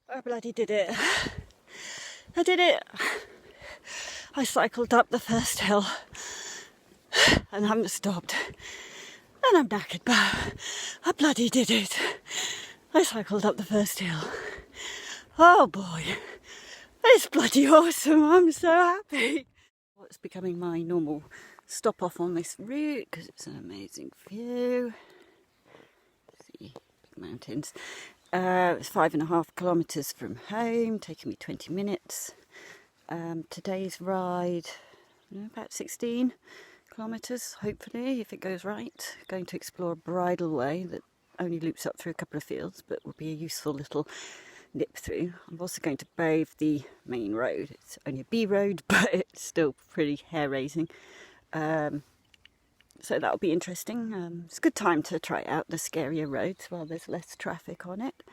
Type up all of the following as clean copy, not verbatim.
I bloody did it. I did it. I cycled up the first hill and haven't stopped. And I'm knackered, but I bloody did it. I cycled up the first hill. Oh boy, it's bloody awesome. I'm so happy. It's becoming my normal stop off on this route because it's an amazing view. See, big mountains. It's 5.5 kilometres from home, taking me 20 minutes. Today's ride, about 16 kilometres, hopefully, if it goes right. Going to explore a bridleway that only loops up through a couple of fields, but will be a useful little nip through. I'm also going to brave the main road. It's only a B road, but it's still pretty hair-raising. So that'll be interesting. It's a good time to try out the scarier roads while there's less traffic on it.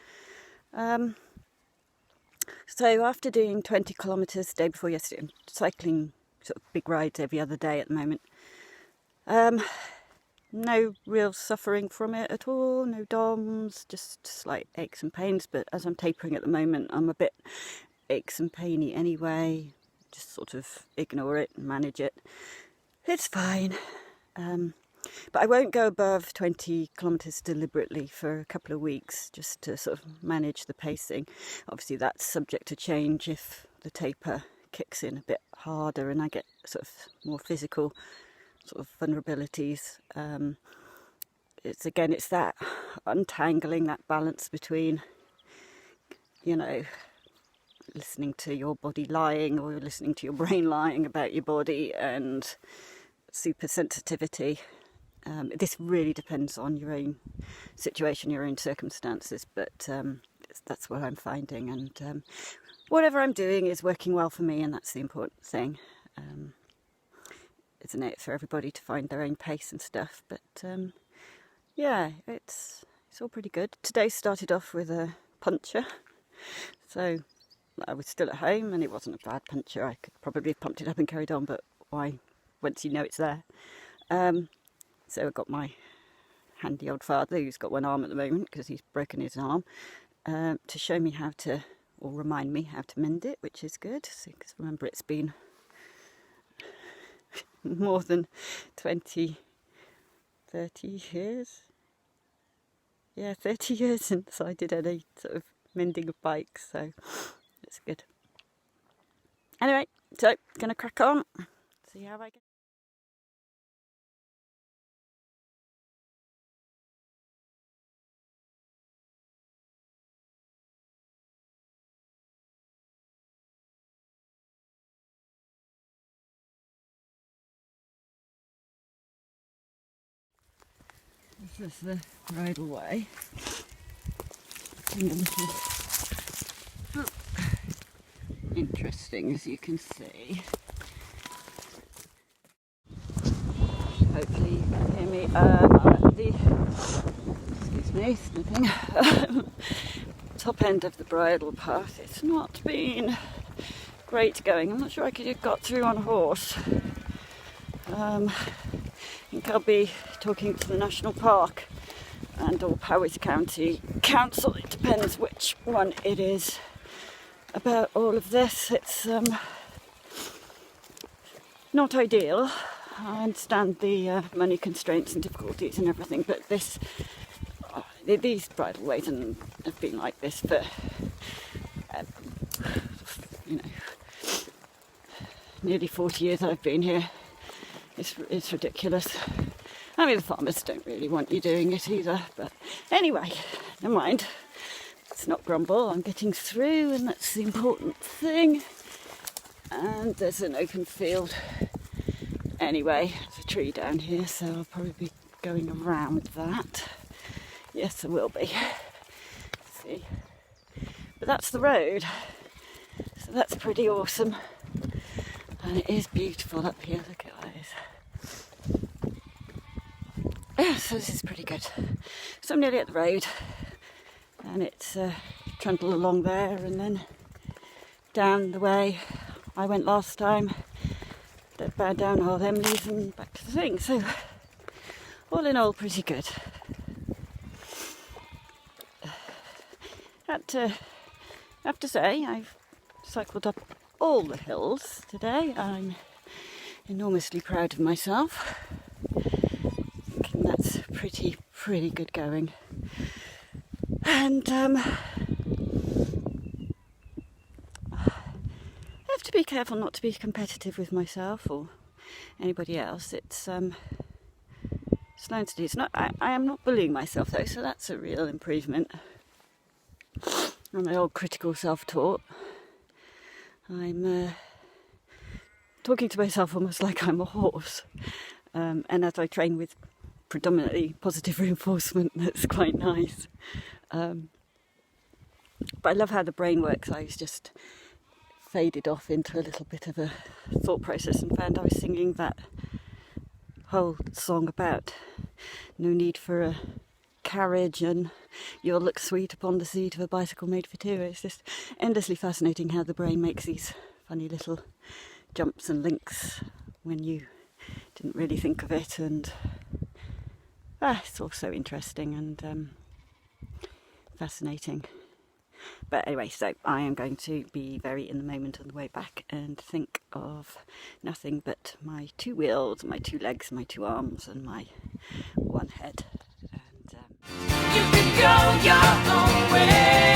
So after doing 20 kilometres the day before yesterday, I'm cycling sort of big rides every other day at the moment. No real suffering from it at all, no DOMs, just slight aches and pains, but as I'm tapering at the moment, I'm a bit aches and painy anyway. Just sort of ignore it and manage it. It's fine. But I won't go above 20 kilometres deliberately for a couple of weeks, just to sort of manage the pacing. Obviously that's subject to change if the taper kicks in a bit harder and I get sort of more physical sort of vulnerabilities. It's that untangling that balance between, listening to your body lying or listening to your brain lying about your body and super sensitivity. This really depends on your own situation, your own circumstances, but that's what I'm finding, and whatever I'm doing is working well for me, and that's the important thing. Isn't it, for everybody to find their own pace and stuff, but yeah, it's all pretty good. Today started off with a puncture, so I was still at home and it wasn't a bad puncture. I could probably have pumped it up and carried on, but why, once you know it's there. So I got my handy old father, who's got one arm at the moment because he's broken his arm, to show me how to, or remind me how to mend it, which is good, because remember it's been more than 20, 30 years. Yeah, 30 years since I did any sort of mending of bikes, so it's good. Anyway, so gonna crack on, see how I get. This is the bridleway. Interesting, as you can see. Hopefully you can hear me. I'm at the, excuse me, sniffing, top end of the bridle path. It's not been great going. I'm not sure I could have got through on a horse. I think I'll be talking to the National Park and or Powys County Council, it depends which one it is, about all of this. It's not ideal. I understand the money constraints and difficulties and everything, but these bridleways have been like this for nearly 40 years I've been here. It's ridiculous. I mean, the farmers don't really want you doing it either, but anyway, never mind. Let's not grumble. I'm getting through, and that's the important thing. And there's an open field anyway. There's a tree down here, so I'll probably be going around that. Yes, there will be. See, but that's the road, so that's pretty awesome. And it is beautiful up here, look at those. Yeah, so this is pretty good. So I'm nearly at the road, and it's trundle along there and then down the way I went last time, down all them leaves and back to the thing. So all in all, pretty good. Had to I have to say, I've cycled up all the hills today. I'm enormously proud of myself. Thinking that's pretty good going. And I have to be careful not to be competitive with myself or anybody else. It's learned to do. It's not. I am not bullying myself though, so that's a real improvement. On my old critical self-talk, I'm talking to myself almost like I'm a horse, and as I train with predominantly positive reinforcement, that's quite nice. But I love how the brain works. I was just faded off into a little bit of a thought process and found I was singing that whole song about no need for a carriage and you'll look sweet upon the seat of a bicycle made for two. It's just endlessly fascinating how the brain makes these funny little jumps and links when you didn't really think of it, and it's also interesting and fascinating. But anyway, so I am going to be very in the moment on the way back and think of nothing but my two wheels, my two legs, my two arms and my one head. And you can go your own way.